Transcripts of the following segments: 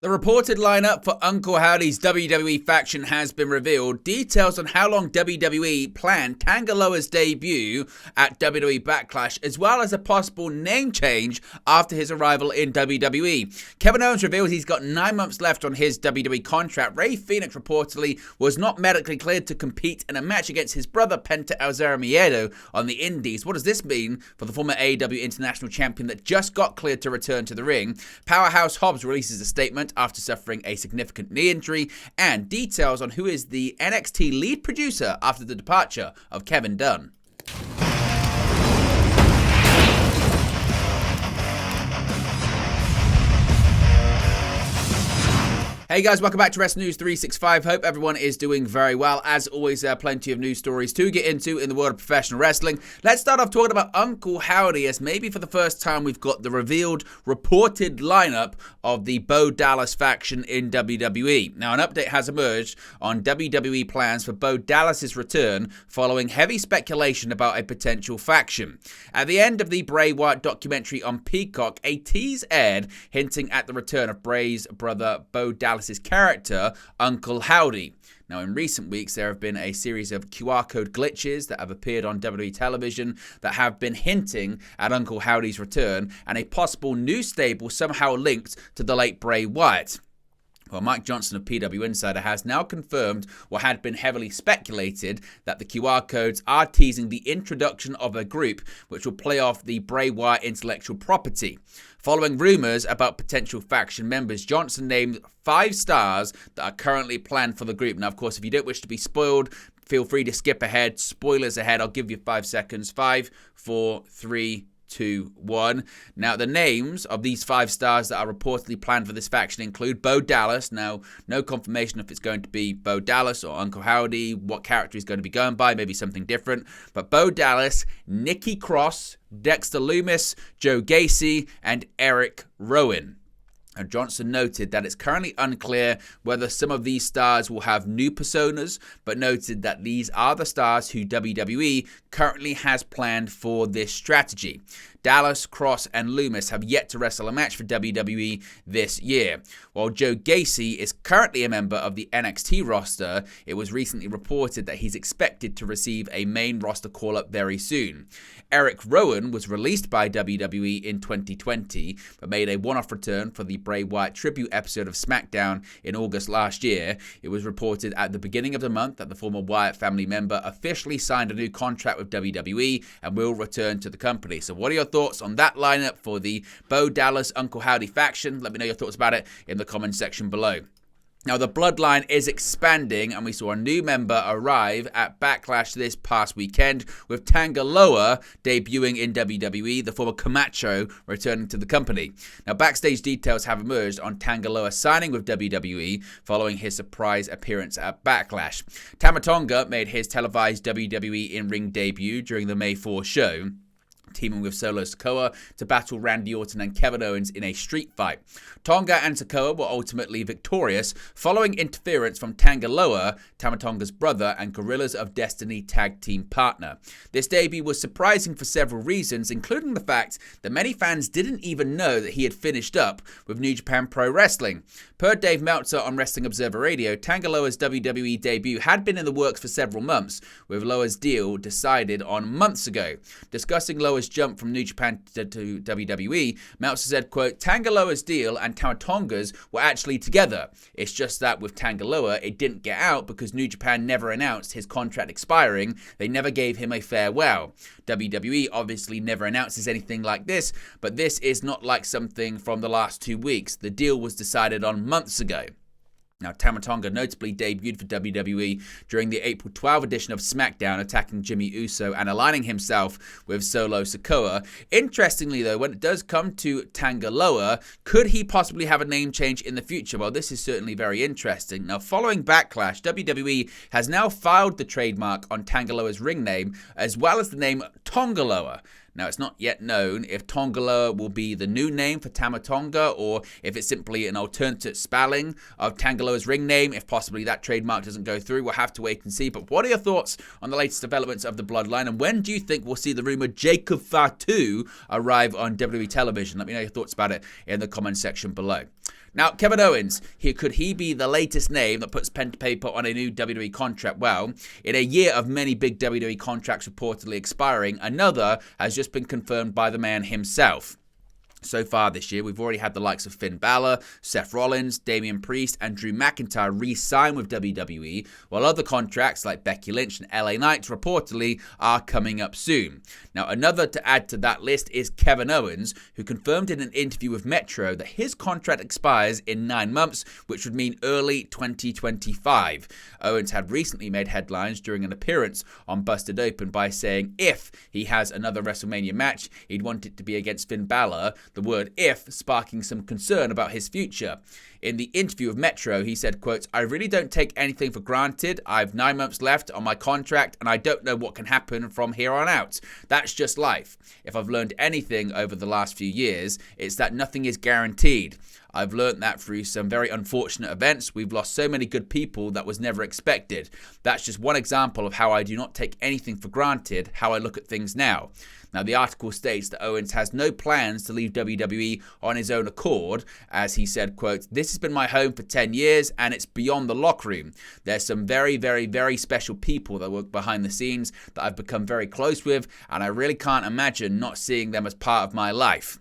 The reported lineup for Uncle Howdy's WWE faction has been revealed. Details on how long WWE planned Tanga Loa's debut at WWE Backlash, as well as a possible name change after his arrival in WWE. Kevin Owens reveals he's got 9 months left on his WWE contract. Rey Fenix reportedly was not medically cleared to compete in a match against his brother Penta El Zero Miedo on the Indies. What does this mean for the former AEW International Champion that just got cleared to return to the ring? Powerhouse Hobbs releases a statement after suffering a significant knee injury, and details on who is the NXT lead producer after the departure of Kevin Dunn. Hey guys, welcome back to Wrestling News 365. Hope everyone is doing very well. As always, there are plenty of news stories to get into in the world of professional wrestling. Let's start off talking about Uncle Howdy, as maybe for the first time we've got the revealed, reported lineup of the Bo Dallas faction in WWE. Now, an update has emerged on WWE plans for Bo Dallas's return following heavy speculation about a potential faction. At the end of the Bray Wyatt documentary on Peacock, a tease aired hinting at the return of Bray's brother Bo Dallas' character, Uncle Howdy. Now, in recent weeks, there have been a series of QR code glitches that have appeared on WWE television that have been hinting at Uncle Howdy's return and a possible new stable somehow linked to the late Bray Wyatt. Well, Mike Johnson of PW Insider has now confirmed what had been heavily speculated, that the QR codes are teasing the introduction of a group which will play off the Bray Wyatt intellectual property. Following rumours about potential faction members, Johnson named 5 stars that are currently planned for the group. Now, of course, if you don't wish to be spoiled, feel free to skip ahead. Spoilers ahead. I'll give you 5 seconds. 5, 4, 3, 2, 1. Now, the names of these 5 stars that are reportedly planned for this faction include Bo Dallas. Now, no confirmation if it's going to be Bo Dallas or Uncle Howdy, what character he's going to be going by, maybe something different. But Bo Dallas, Nikki Cross, Dexter Lumis, Joe Gacy, and Eric Rowan. And Johnson noted that it's currently unclear whether some of these stars will have new personas, but noted that these are the stars who WWE currently has planned for this strategy. Dallas, Cross, and Loomis have yet to wrestle a match for WWE this year. While Joe Gacy is currently a member of the NXT roster, it was recently reported that he's expected to receive a main roster call-up very soon. Eric Rowan was released by WWE in 2020, but made a one-off return for the Bray Wyatt tribute episode of SmackDown in August last year. It was reported at the beginning of the month that the former Wyatt family member officially signed a new contract with WWE and will return to the company. So what are your thoughts on that lineup for the Bo Dallas Uncle Howdy faction? Let me know your thoughts about it in the comment section below. Now, the bloodline is expanding, and we saw a new member arrive at Backlash this past weekend, with Tanga Loa debuting in WWE, the former Camacho returning to the company. Now, backstage details have emerged on Tanga Loa signing with WWE following his surprise appearance at Backlash. Tama Tonga made his televised WWE in-ring debut during the May 4 show, teaming with Solo Sikoa to battle Randy Orton and Kevin Owens in a street fight. Tonga and Sikoa were ultimately victorious following interference from Tanga Loa, Tama Tonga's brother and Gorillas of Destiny tag team partner. This debut was surprising for several reasons, including the fact that many fans didn't even know that he had finished up with New Japan Pro Wrestling. Per Dave Meltzer on Wrestling Observer Radio, Tanga Loa's WWE debut had been in the works for several months, with Loa's deal decided on months ago. Discussing Loa's jump from New Japan to WWE, Meltzer said, quote, "Tanga Loa's deal and Tama Tonga's were actually together. It's just that with Tanga Loa, it didn't get out because New Japan never announced his contract expiring. They never gave him a farewell. WWE obviously never announces anything like this, but this is not like something from the last 2 weeks. The deal was decided on months ago." Now, Tama Tonga notably debuted for WWE during the April 12 edition of SmackDown, attacking Jimmy Uso and aligning himself with Solo Sikoa. Interestingly, though, when it does come to Tanga Loa, could he possibly have a name change in the future? Well, this is certainly very interesting. Now, following Backlash, WWE has now filed the trademark on Tanga Loa's ring name, as well as the name Tonga Loa. Now, it's not yet known if Tanga Loa will be the new name for Tama Tonga or if it's simply an alternate spelling of Tanga Loa's ring name. If possibly that trademark doesn't go through, we'll have to wait and see. But what are your thoughts on the latest developments of the bloodline, and when do you think we'll see the rumored Jacob Fatu arrive on WWE television? Let me know your thoughts about it in the comment section below. Now, Kevin Owens, could he be the latest name that puts pen to paper on a new WWE contract? Well, in a year of many big WWE contracts reportedly expiring, another has just been confirmed by the man himself. So far this year, we've already had the likes of Finn Balor, Seth Rollins, Damian Priest, and Drew McIntyre re-sign with WWE, while other contracts like Becky Lynch and LA Knight reportedly are coming up soon. Now, another to add to that list is Kevin Owens, who confirmed in an interview with Metro that his contract expires in 9 months, which would mean early 2025. Owens had recently made headlines during an appearance on Busted Open by saying if he has another WrestleMania match, he'd want it to be against Finn Balor, the word if sparking some concern about his future. In the interview with Metro, he said, quote, "I really don't take anything for granted. I've 9 months left on my contract and I don't know what can happen from here on out. That's just life. If I've learned anything over the last few years, it's that nothing is guaranteed. I've learned that through some very unfortunate events. We've lost so many good people that was never expected. That's just one example of how I do not take anything for granted, how I look at things now." Now, the article states that Owens has no plans to leave WWE on his own accord, as he said, quote, "This has been my home for 10 years and it's beyond the locker room. There's some very, very, very special people that work behind the scenes that I've become very close with, and I really can't imagine not seeing them as part of my life."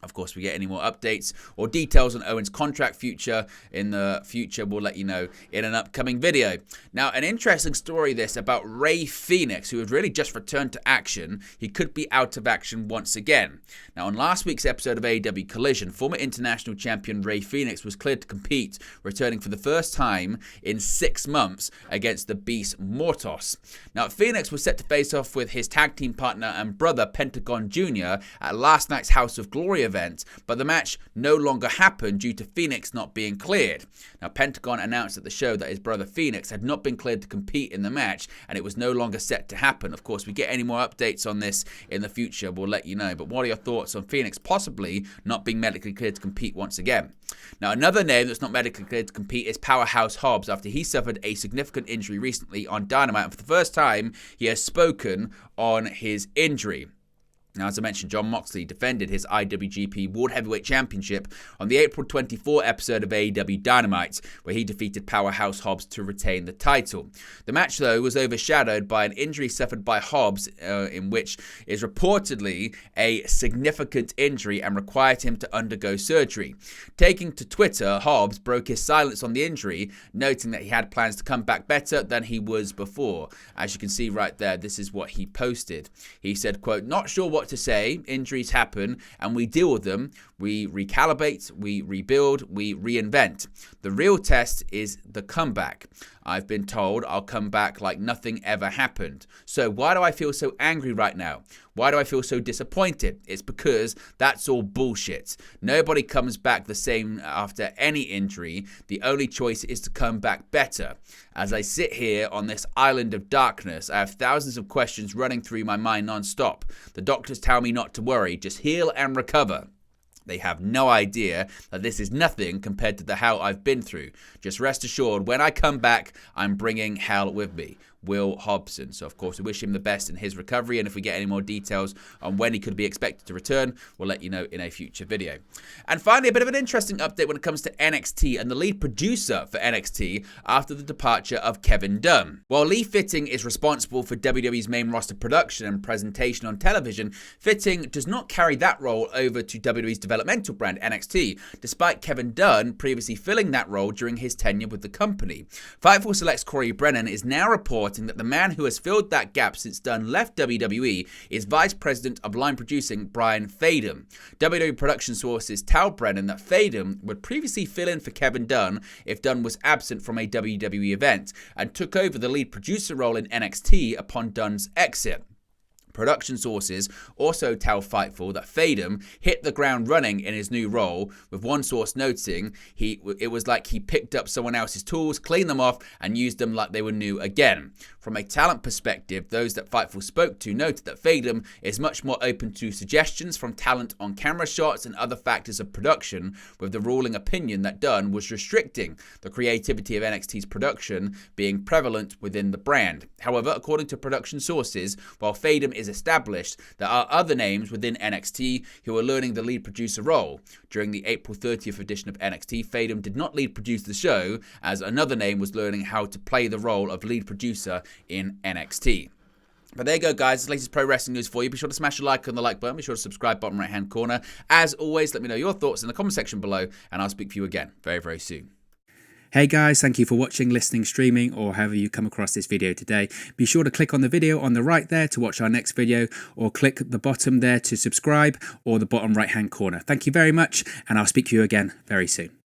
Of course, if we get any more updates or details on Owens' contract future in the future, we'll let you know in an upcoming video. Now, an interesting story this about Rey Fenix, who had really just returned to action. He could be out of action once again. Now, on last week's episode of AEW Collision, former international champion Rey Fenix was cleared to compete, returning for the first time in 6 months against the Beast Mortos. Now, Fenix was set to face off with his tag team partner and brother Pentagon Jr. at last night's House of Glory event, but the match no longer happened due to Fenix not being cleared. Now, Pentagon announced at the show that his brother Fenix had not been cleared to compete in the match and it was no longer set to happen. Of course, if we get any more updates on this in the future, we'll let you know. But what are your thoughts on Fenix possibly not being medically cleared to compete once again? Now, another name that's not medically cleared to compete is Powerhouse Hobbs after he suffered a significant injury recently on Dynamite, and for the first time, he has spoken on his injury. Now, as I mentioned, Jon Moxley defended his IWGP World Heavyweight Championship on the April 24 episode of AEW Dynamite, where he defeated Powerhouse Hobbs to retain the title. The match, though, was overshadowed by an injury suffered by Hobbs, in which is reportedly a significant injury and required him to undergo surgery. Taking to Twitter, Hobbs broke his silence on the injury, noting that he had plans to come back better than he was before. As you can see right there, this is what he posted. He said, quote, "Not sure what to say. Injuries happen and we deal with them. We recalibrate, we rebuild, we reinvent. The real test is the comeback. I've been told I'll come back like nothing ever happened. So why do I feel so angry right now? Why do I feel so disappointed? It's because that's all bullshit. Nobody comes back the same after any injury. The only choice is to come back better. As I sit here on this island of darkness, I have thousands of questions running through my mind non-stop. The doctors tell me not to worry, just heal and recover. They have no idea that this is nothing compared to the hell I've been through. Just rest assured, when I come back, I'm bringing hell with me." Will Hobson. So, of course, we wish him the best in his recovery, and if we get any more details on when he could be expected to return, we'll let you know in a future video. And finally, a bit of an interesting update when it comes to NXT and the lead producer for NXT after the departure of Kevin Dunn. While Lee Fitting is responsible for WWE's main roster production and presentation on television, Fitting does not carry that role over to WWE's developmental brand NXT, despite Kevin Dunn previously filling that role during his tenure with the company. Fightful Select's Corey Brennan is now reporting that the man who has filled that gap since Dunn left WWE is Vice President of Line Producing Brian Fadum. WWE production sources tell Brennan that Fadum would previously fill in for Kevin Dunn if Dunn was absent from a WWE event and took over the lead producer role in NXT upon Dunn's exit. Production sources also tell Fightful that Fadum hit the ground running in his new role, with one source noting it was like he picked up someone else's tools, cleaned them off, and used them like they were new again. From a talent perspective, those that Fightful spoke to noted that Fadum is much more open to suggestions from talent on camera shots and other factors of production, with the ruling opinion that Dunn was restricting the creativity of NXT's production being prevalent within the brand. However, according to production sources, while Fadum is established, there are other names within NXT who are learning the lead producer role. During the April 30th edition of NXT, Fatum did not lead produce the show, as another name was learning how to play the role of lead producer in NXT. But there you go, guys. This is the latest pro wrestling news for you. Be sure to smash a like on the like button. Be sure to subscribe, bottom right-hand corner. As always, let me know your thoughts in the comment section below, and I'll speak to you again very, very soon. Hey guys, thank you for watching, listening, streaming, or however you come across this video today. Be sure to click on the video on the right there to watch our next video, or click the bottom there to subscribe, or the bottom right-hand corner. Thank you very much, and I'll speak to you again very soon.